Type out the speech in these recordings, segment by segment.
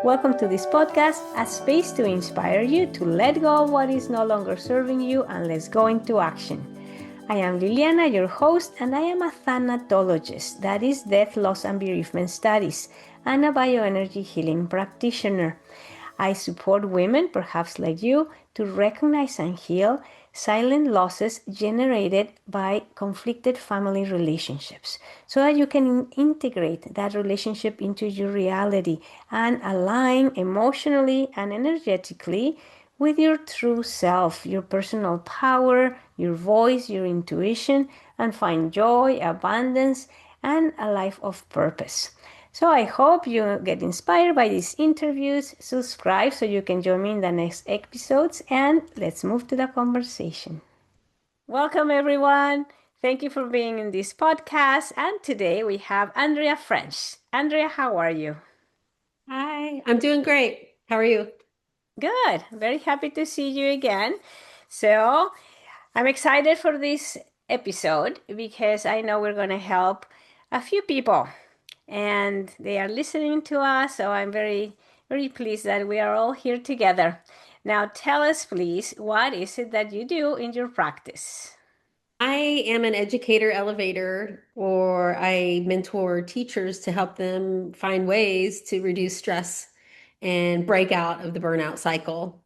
Welcome to this podcast, a space to inspire you to let go of what is no longer serving you and let's go into action. I am Liliana, your host, and I am a Thanatologist, that is Death, Loss, and Bereavement Studies, and a bioenergy healing practitioner. I support women, perhaps like you, to recognize and heal silent losses generated by conflicted family relationships so that you can integrate that relationship into your reality and align emotionally and energetically with your true self, your personal power, your voice, your intuition, and find joy, abundance, and a life of purpose. So I hope you get inspired by these interviews. Subscribe so you can join me in the next episodes, and let's move to the conversation. Welcome, everyone. Thank you for being in this podcast. And today we have Andrea French. Andrea, how are you? Hi, I'm doing great. How are you? Good. Very happy to see you again. So I'm excited for this episode because I know we're going to help a few people and they are listening to us. So I'm very, very pleased that we are all here together. Now, tell us, please, what is it that you do in your practice? I am an educator elevator, or I mentor teachers to help them find ways to reduce stress and break out of the burnout cycle.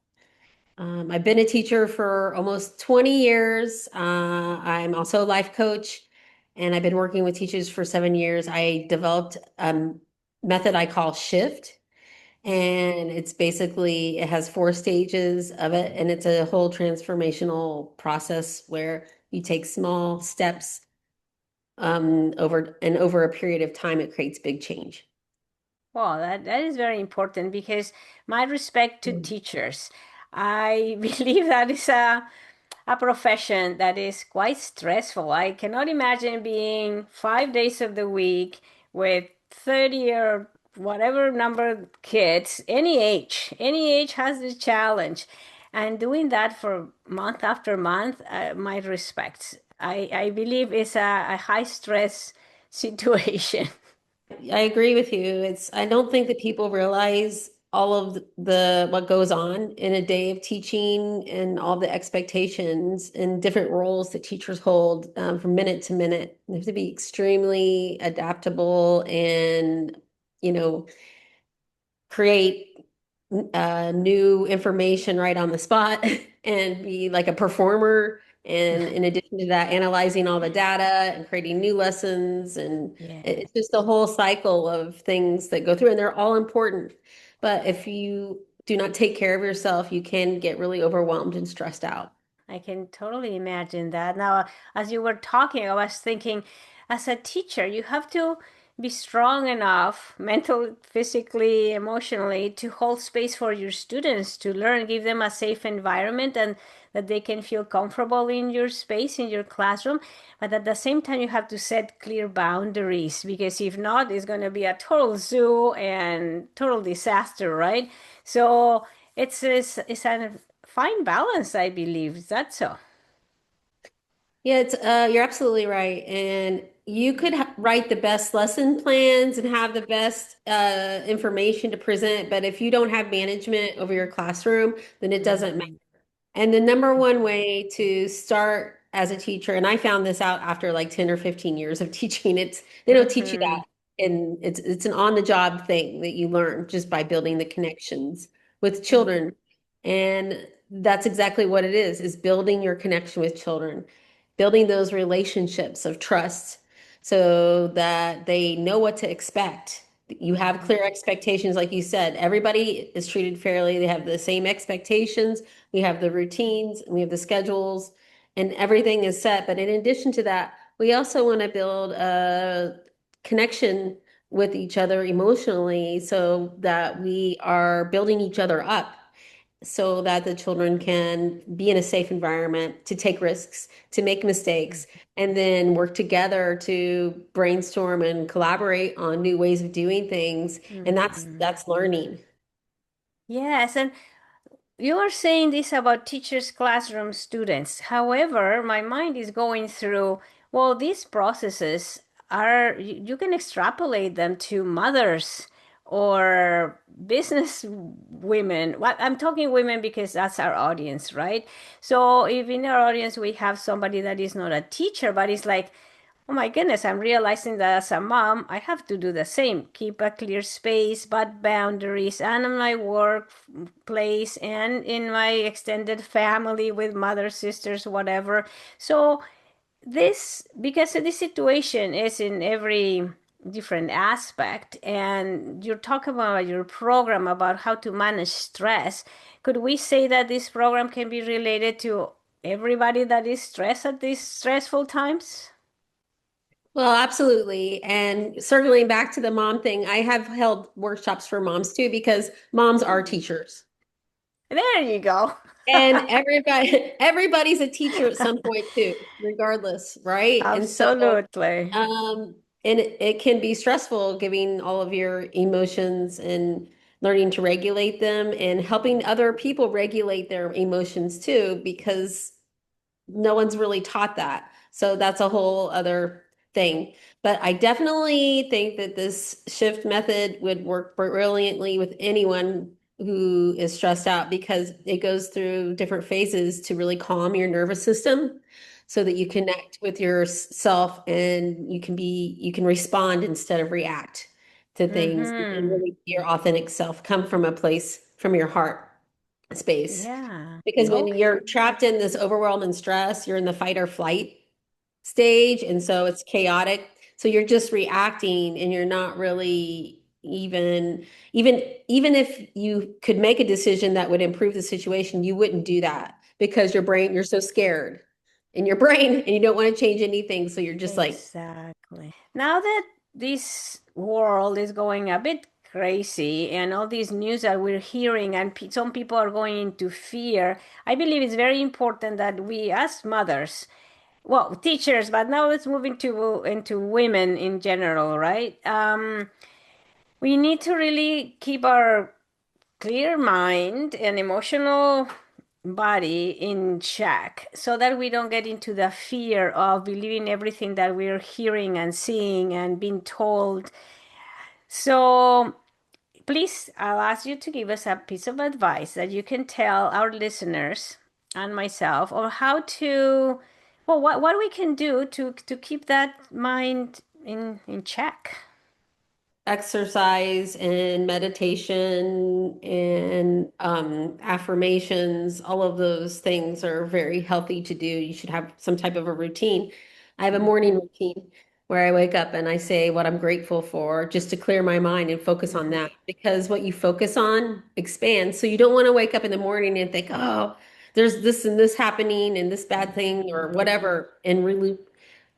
I've been a teacher for almost 20 years. I'm also a life coach, and I've been working with teachers for 7 years. I developed a method I call Shift. And it's basically, it has 4 stages of it, and it's a whole transformational process where you take small steps over a period of time, it creates big change. Well, that is very important because my respect to Mm. teachers. I believe that is a profession that is quite stressful. I cannot imagine being 5 days of the week with 30 or whatever number of kids, any age has the challenge. And doing that for month after month, my respects. I believe it's a high stress situation. I agree with you. I don't think that people realize all of the what goes on in a day of teaching and all the expectations and different roles that teachers hold from minute to minute. They have to be extremely adaptable and, you know, create new information right on the spot and be like a performer. And in addition to that, analyzing all the data and creating new lessons. And Yeah. it's just a whole cycle of things that go through, and they're all important. But if you do not take care of yourself, you can get really overwhelmed and stressed out. I can totally imagine that. Now, as you were talking, I was thinking, as a teacher, you have to be strong enough, mentally, physically, emotionally, to hold space for your students to learn, give them a safe environment, and that they can feel comfortable in your space, in your classroom. But at the same time, you have to set clear boundaries because if not, it's going to be a total zoo and total disaster, right? So it's a fine balance, I believe. Is that so? Yeah, it's you're absolutely right. And you could write the best lesson plans and have the best information to present, but if you don't have management over your classroom, then it doesn't matter. Mhm. And the number one way to start as a teacher, and I found this out after like 10 or 15 years of teaching, they don't teach you that. Mhm. And it's an on-the-job thing that you learn just by building the connections with Mhm. children. And that's exactly what it is building your connection with children, building those relationships of trust so that they know what to expect. You have Mhm. clear expectations, like you said. Everybody is treated fairly. They have the same expectations. We have the routines, and we have the schedules, and everything is set. But in addition to that, we also want to build a connection with each other emotionally so that we are building each other up so that the children can be in a safe environment to take risks, to make mistakes, and then work together to brainstorm and collaborate on new ways of doing things. And Mhm. that's learning. Yes, and you are saying this about teachers, classroom, students. However, my mind is going through, these processes you can extrapolate them to mothers or business women. What I'm talking women because that's our audience, right? So if in our audience we have somebody that is not a teacher, but is like, oh my goodness, I'm realizing that as a mom, I have to do the same. Keep a clear space, but boundaries, and in my workplace and in my extended family with mother, sisters, whatever. So this, because this situation is in every different aspect, and you're talking about your program about how to manage stress. Could we say that this program can be related to everybody that is stressed at these stressful times? Well, absolutely. And circling back to the mom thing, I have held workshops for moms too, because moms are teachers. There you go. And everybody's a teacher at some point too, regardless, right? And so Absolutely. and it can be stressful giving all of your emotions and learning to regulate them and helping other people regulate their emotions too, because no one's really taught that. So that's a whole other thing. But I definitely think that this shift method would work brilliantly with anyone who is stressed out, because it goes through different phases to really calm your nervous system so that you connect with yourself and you can respond instead of react to things, and Mm-hmm. really be your authentic self, come from a place from your heart space. Yeah. Because when Okay. you're trapped in this overwhelming stress, you're in the fight or flight stage. And so it's chaotic. So you're just reacting and you're not really even if you could make a decision that would improve the situation, you wouldn't do that because you're so scared in your brain and you don't want to change anything. So you're just like, Exactly. Now that this world is going a bit crazy and all these news that we're hearing and some people are going into fear, I believe it's very important that we as mothers, well, teachers, but now let's move into women in general, right? We need to really keep our clear mind and emotional body in check so that we don't get into the fear of believing everything that we're hearing and seeing and being told. So please, I'll ask you to give us a piece of advice that you can tell our listeners and myself on how to, well, what we can do to keep that mind in check. exercise and meditation and affirmations, all of those things are very healthy to do. You should have some type of a routine. I have a morning routine where I wake up and I say what I'm grateful for, just to clear my mind and focus on that, because what you focus on expands. So you don't want to wake up in the morning and think, oh, there's this and this happening and this bad thing or whatever, and reloop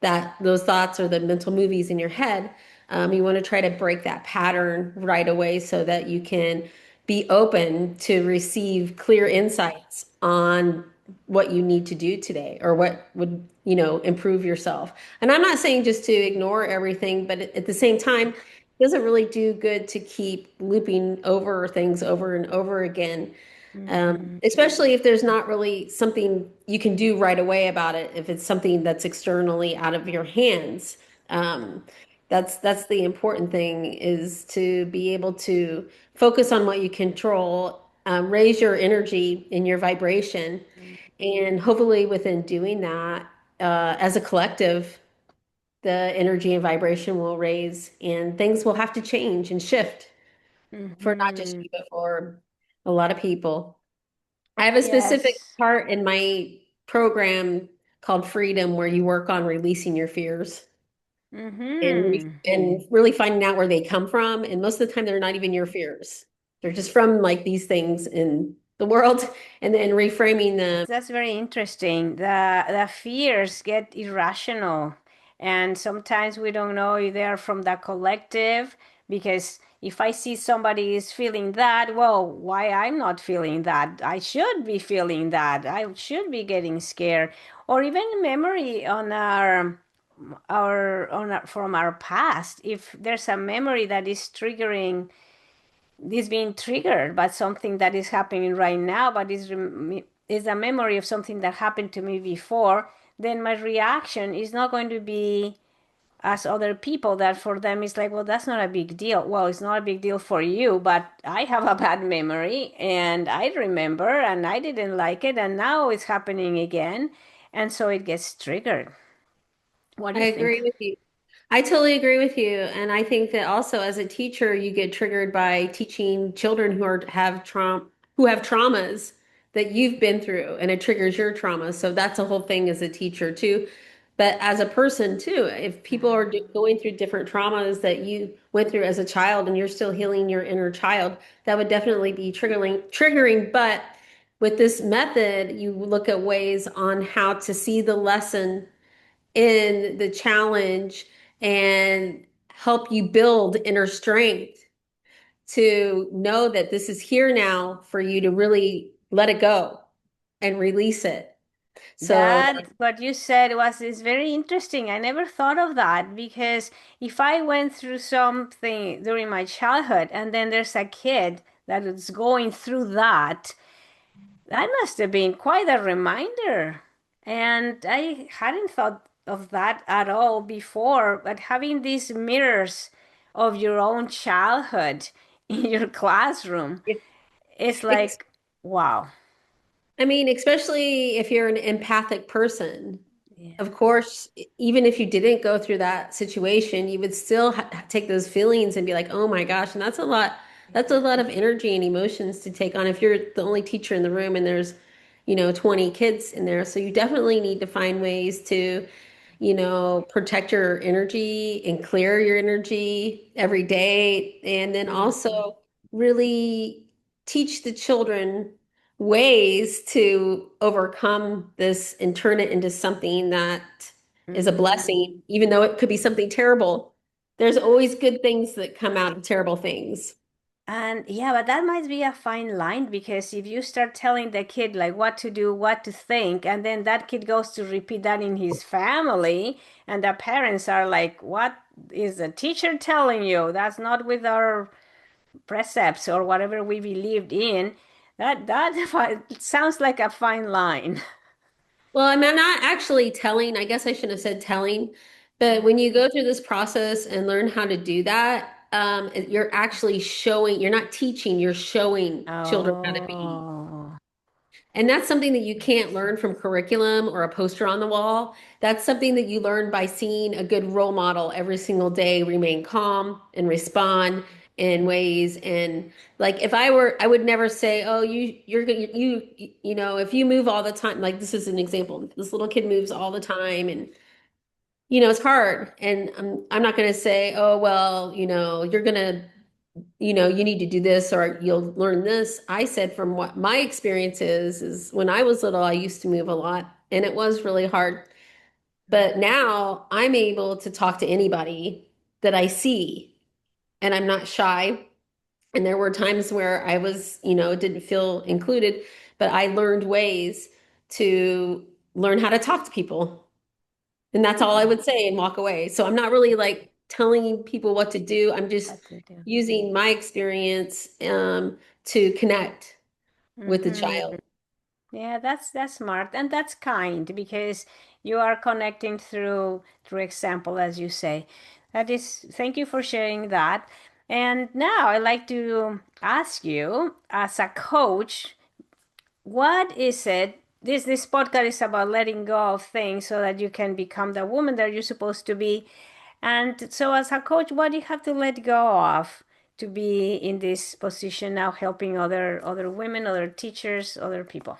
that those thoughts or the mental movies in your head. You want to try to break that pattern right away so that you can be open to receive clear insights on what you need to do today or what would, improve yourself. And I'm not saying just to ignore everything, but at the same time, it doesn't really do good to keep looping over things over and over again. Mhm. Especially if there's not really something you can do right away about it, if it's something that's externally out of your hands. Um, that's the important thing, is to be able to focus on what you control, raise your energy and your vibration, and hopefully within doing that, as a collective, the energy and vibration will raise, and things will have to change and shift for not just Mhm. you, but for a lot of people. I have a specific Yes. part in my program called Freedom, where you work on releasing your fears Mm-hmm. and really finding out where they come from. And most of the time, they're not even your fears. They're just from like these things in the world, and then reframing them. That's very interesting. The fears get irrational, and sometimes we don't know if they are from the collective. Because if I see somebody is feeling that, well, why I'm not feeling that? I should be feeling that. I should be getting scared, or even memory on our from our past. If there's a memory that is triggering this being triggered by something that is happening right now, but is a memory of something that happened to me before, then my reaction is not going to be as other people that for them it's like, well, that's not a big deal. Well, it's not a big deal for you, but I have a bad memory and I remember and I didn't like it and now it's happening again. And so it gets triggered. What do I you think? agree with you. I totally agree with you. And I think that also as a teacher, you get triggered by teaching children who have traumas that you've been through, and it triggers your trauma. So that's a whole thing as a teacher too. But as a person too, if people are going through different traumas that you went through as a child and you're still healing your inner child, that would definitely be triggering. But with this method, you look at ways on how to see the lesson in the challenge and help you build inner strength to know that this is here now for you to really let it go and release it. So, That what you said was is very interesting. I never thought of that because if I went through something during my childhood and then there's a kid that is going through that, that must have been quite a reminder. And I hadn't thought of that at all before, but having these mirrors of your own childhood in your classroom, it's it's, like, wow. I mean, especially if you're an empathic person, Yeah. of course, even if you didn't go through that situation, you would still take those feelings and be like, "Oh my gosh!" And that's a lot. That's a lot of energy and emotions to take on if you're the only teacher in the room and there's, 20 kids in there. So you definitely need to find ways to, protect your energy and clear your energy every day, and then Mhm. also really teach the children ways to overcome this and turn it into something that is a Mhm. blessing, even though it could be something terrible. There's always good things that come out of terrible things. And yeah, but that might be a fine line because if you start telling the kid like what to do, what to think, and then that kid goes to repeat that in his family, and the parents are like, what is the teacher telling you? That's not with our precepts or whatever we believed in. That sounds like a fine line. Well, I'm not actually telling, I guess I shouldn't have said telling, but when you go through this process and learn how to do that, you're actually showing, you're not teaching, you're showing children how to be. Oh. And that's something that you can't learn from curriculum or a poster on the wall. That's something that you learn by seeing a good role model every single day, remain calm and respond in ways. And like if I were, I would never say, "Oh, if you move all the time." Like this is an example. This little kid moves all the time, and it's hard. And I'm not going to say, "Oh, well, you're going to." You need to do this or you'll learn this. I said from what my experience is when I was little, I used to move a lot and it was really hard. But now I'm able to talk to anybody that I see and I'm not shy. And there were times where I was, didn't feel included, but I learned ways to learn how to talk to people. And that's all I would say and walk away. So I'm not really like telling people what to do. I'm just What to do. using my experience to connect with the Mm-hmm. child. Yeah, that's smart and that's kind because you are connecting through example, as you say. That is, thank you for sharing that. And now I'd like to ask you, as a coach, what is it? This podcast is about letting go of things so that you can become the woman that you're supposed to be. And so, as a coach, what do you have to let go of to be in this position now, helping other women, other teachers, other people?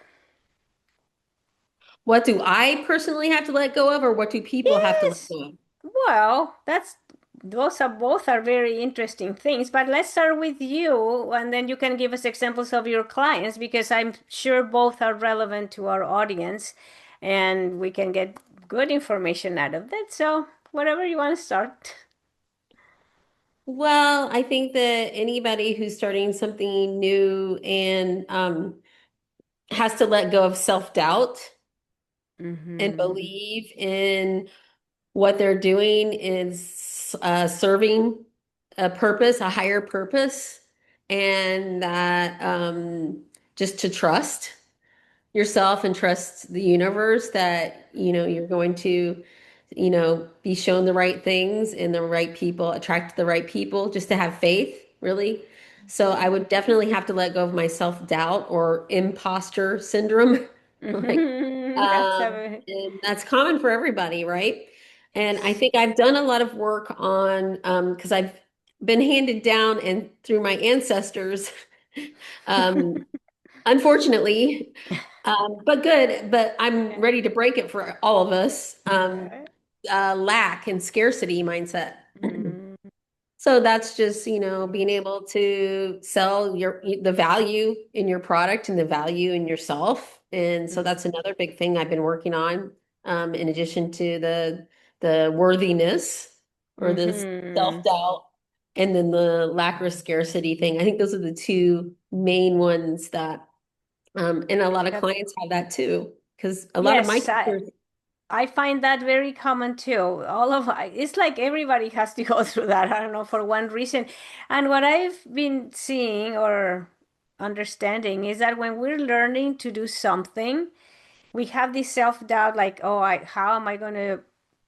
What do I personally have to let go of, or what do people have to let Yes. go of? Well, that's those are both are very interesting things, but let's start with you and then you can give us examples of your clients because I'm sure both are relevant to our audience and we can get good information out of that. So, whatever you want to start. Well, I think that anybody who's starting something new and has to let go of self-doubt and Mm-hmm. believe in what they're doing is serving a purpose, a higher purpose, and that just to trust yourself and trust the universe that you're going to be shown the right things and the right people, attract the right people, just to have faith, really. So I would definitely have to let go of my self-doubt or imposter syndrome. Like, That's a and that's common for everybody, right? And I think I've done a lot of work on, because I've been handed down and through my ancestors, um, unfortunately, but good, but I'm yeah. ready to break it for all of us. Okay. Lack and scarcity mindset. Mm, So that's just, being able to sell the value in your product and the value in yourself. And so that's another big thing I've been working on, in addition to the worthiness or the mm-hmm. self-doubt and then the lack or scarcity thing. I think those are the two main ones that, and a lot of That, clients have that too, because a lot of my yes, teachers. I find that very common too. It's like everybody has to go through that. I don't know, for one reason. And what I've been seeing or understanding is that when we're learning to do something, we have this self-doubt like, oh, how am I going to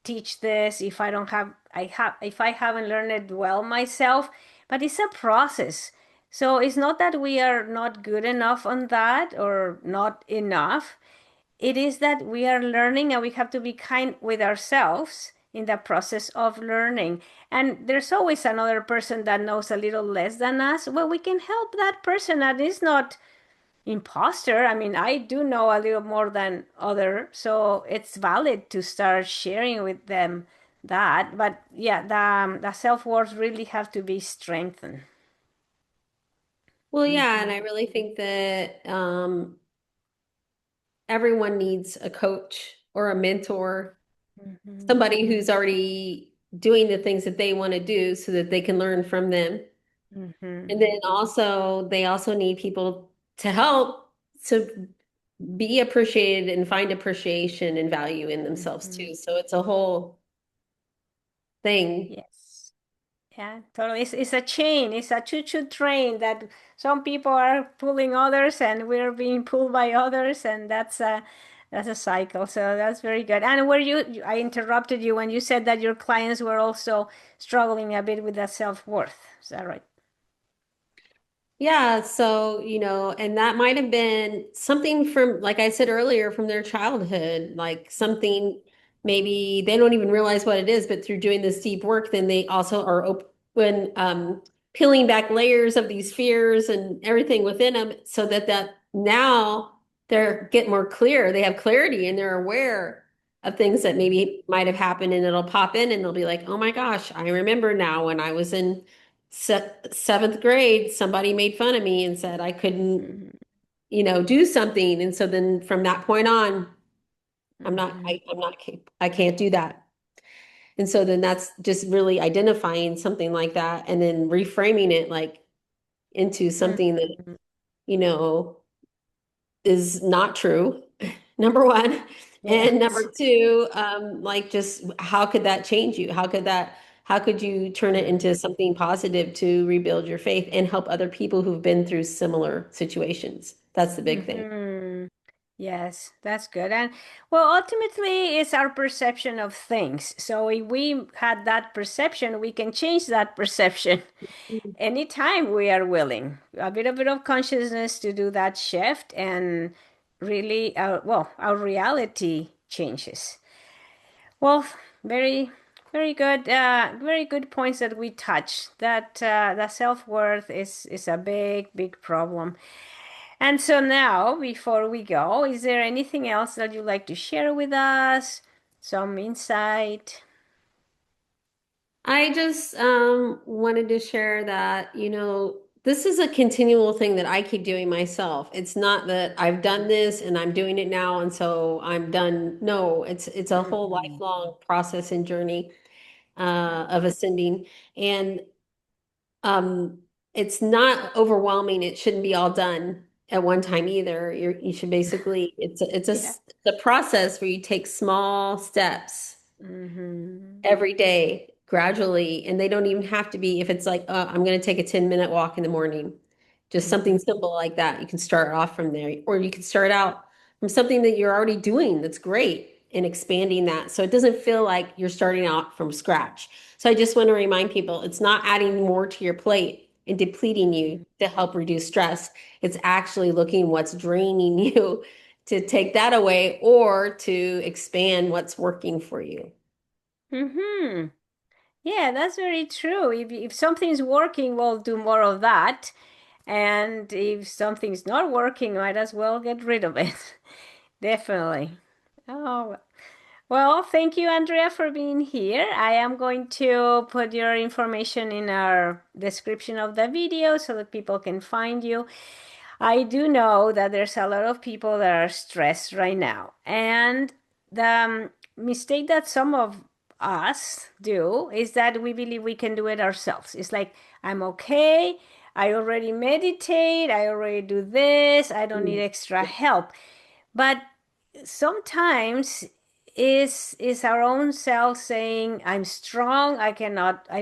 teach this if I don't have I have if I haven't learned it well myself? But it's a process. So it's not that we are not good enough on that or not enough. It is that we are learning and we have to be kind with ourselves in the process of learning. And there's always another person that knows a little less than us. Well, we can help that person, and it's not imposter. I mean, I do know a little more than other, so it's valid to start sharing with them that. But yeah, the self-worth really have to be strengthened. Well, yeah, and Mhm. I really think that everyone needs a coach or a mentor, Mhm. somebody who's already doing the things that they want to do so that they can learn from them. And Mhm. then also, they also need people to help to be appreciated and find appreciation and value in themselves Mhm. too. So it's a whole thing. Yes. Yeah, totally. It's a chain. It's a choo-choo train that some people are pulling others, and we're being pulled by others, and that's a cycle. So that's very good. And I interrupted you when you said that your clients were also struggling a bit with that self-worth. Is that right? Yeah, so, and that might have been something from, like I said earlier, from their childhood, like something maybe they don't even realize what it is, but through doing this deep work, then they also are open, peeling back layers of these fears and everything within them so that now they're getting more clear. They have clarity and they're aware of things that maybe might have happened and it'll pop in and they'll be like, oh my gosh, I remember now when I was in seventh grade, somebody made fun of me and said I couldn't, Mm-hmm. do something. And so then from that point on, Mm-hmm. I'm not, I can't do that. And so then that's just really identifying something like that and then reframing it like into something that, Mm-hmm. you know, is not true, number one. And Yes. number two, like just how could that change you? How could you turn it into something positive to rebuild your faith and help other people who've been through similar situations? That's the big thing. Mm-hmm. Yes, that's good. And well, ultimately, it's our perception of things. So if we had that perception, we can change that perception anytime we are willing. A bit of consciousness to do that shift, and really, our reality changes. Well, very, very good points that we touch. That the self-worth is a big, big problem. And so now, before we go, is there anything else that you'd like to share with us? Some insight? I just wanted to share that, this is a continual thing that I keep doing myself. It's not that I've done this and I'm doing it now and so I'm done. No, it's a whole Mhm. lifelong process and journey of ascending. And um, it's not overwhelming. It shouldn't be all done at one time either. You should basically, Yeah. it's a process where you take small steps Hmm. every day gradually. And they don't even have to be, if it's like, I'm going to take a 10-minute walk in the morning, just something Hmm. simple like that. You can start off from there, or you can start out from something that you're already doing. That's great. and expanding that so it doesn't feel like you're starting out from scratch. So I just want to remind people it's not adding more to your plate and depleting you to help reduce stress. It's actually looking what's draining you to take that away or to expand what's working for you. Mm-hmm. Yeah, that's very true. If something's working, we'll do more of that. And if something's not working, might as well get rid of it. Definitely. Oh, well, thank you, Andrea, for being here. I am going to put your information in our description of the video so that people can find you. I do know that there's a lot of people that are stressed right now. And the mistake that some of us do is that we believe we can do it ourselves. It's like, I'm okay. I already meditate. I already do this. I don't need Mm. extra help. But sometimes is our own self saying, I'm strong, I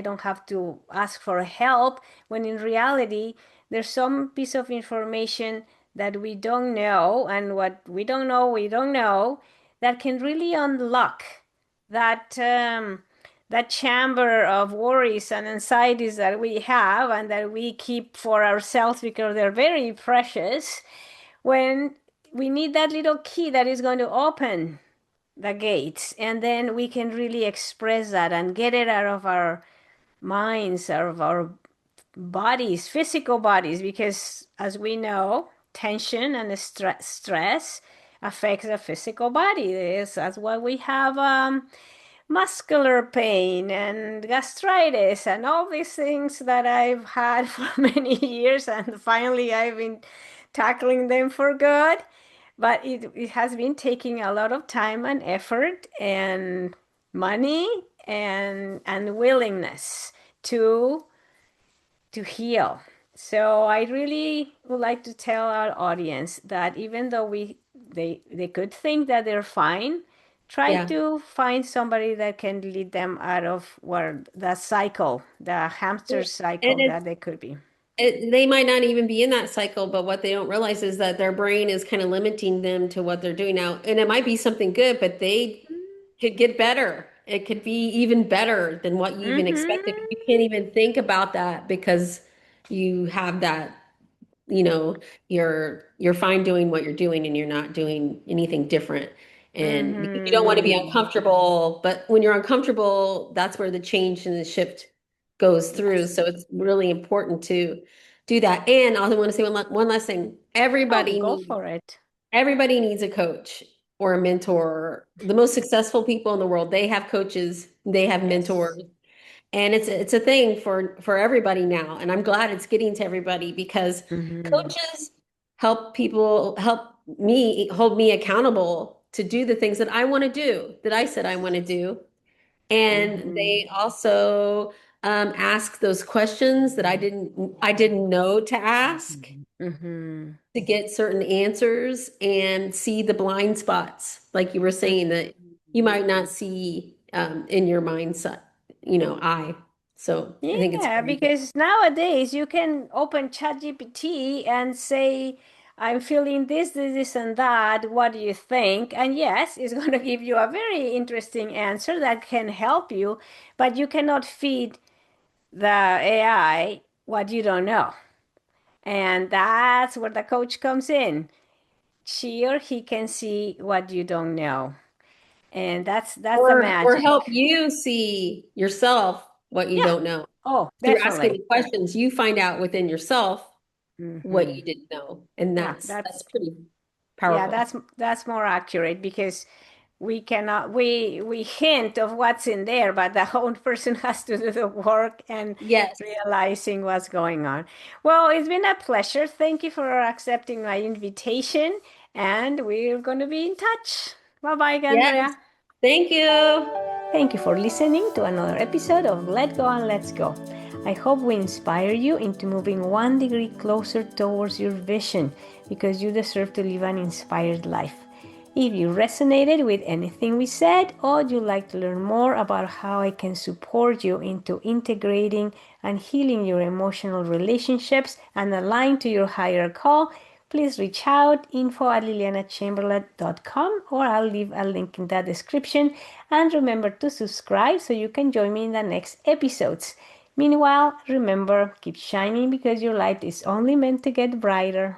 don't have to ask for help, when in reality there's some piece of information that we don't know, and what we don't know, that can really unlock that chamber of worries and anxieties that we have and that we keep for ourselves because they're very precious, when we need that little key that is going to open the gates, and then we can really express that and get it out of our minds, out of our bodies, physical bodies, because as we know, tension and stress affects the physical body. That's why we have muscular pain and gastritis and all these things that I've had for many years, and finally I've been tackling them for good. But it has been taking a lot of time and effort and money and willingness to heal. So I really would like to tell our audience that even though they could think that they're fine, try Yeah. to find somebody that can lead them out of where the cycle, the hamster And cycle it's that they could be. they might not even be in that cycle, but what they don't realize is that their brain is kind of limiting them to what they're doing now. And it might be something good, but they could get better. It could be even better than what you even expected. Mm-hmm. You can't even think about that because you have that, you know, you're fine doing what you're doing and you're not doing anything different. And because you don't want to be Mm-hmm. uncomfortable, but when you're uncomfortable, that's where the change and the shift goes through. Yes. So it's really important to do that. And I also want to say one last thing. Oh, go for it. Everybody needs a coach or a mentor. The most successful people in the world, they have coaches, they have Yes. mentors. And it's a thing for everybody now. And I'm glad it's getting to everybody because Mm-hmm. coaches help me hold me accountable to do the things that I want to do, that I said I want to do. And Mm-hmm. they also ask those questions that I didn't know to ask Mm-hmm. to get certain answers and see the blind spots, like you were saying, that you might not see in your mindset, eye. So I think it's Yeah, very good. because nowadays you can open ChatGPT and say, I'm feeling this, and that. What do you think? And yes, it's going to give you a very interesting answer that can help you, but you cannot feed the AI what you don't know. And that's where the coach comes in. She or he can see what you don't know. And that's the Or help magic. you see yourself what you Yeah. don't know. Oh, Through asking definitely. the questions, you find out within yourself what Hmm. you didn't know. And Yeah, that's pretty yeah, powerful. that's more accurate because we cannot we hint of what's in there, but the whole person has to do the work and Yes. realizing what's going on. Well, it's been a pleasure. Thank you for accepting my invitation, and we're going to be in touch. Bye bye, Yes. Andrea. Thank you. Thank you for listening to another episode of Let Go and Let's Go. I hope we inspire you into moving 1 degree closer towards your vision, because you deserve to live an inspired life. If you resonated with anything we said, or you'd like to learn more about how I can support you into integrating and healing your emotional relationships and align to your higher call, please reach out, info@lilianachamberlain.com, or I'll leave a link in the description. And remember to subscribe so you can join me in the next episodes. Meanwhile, remember, keep shining because your light is only meant to get brighter.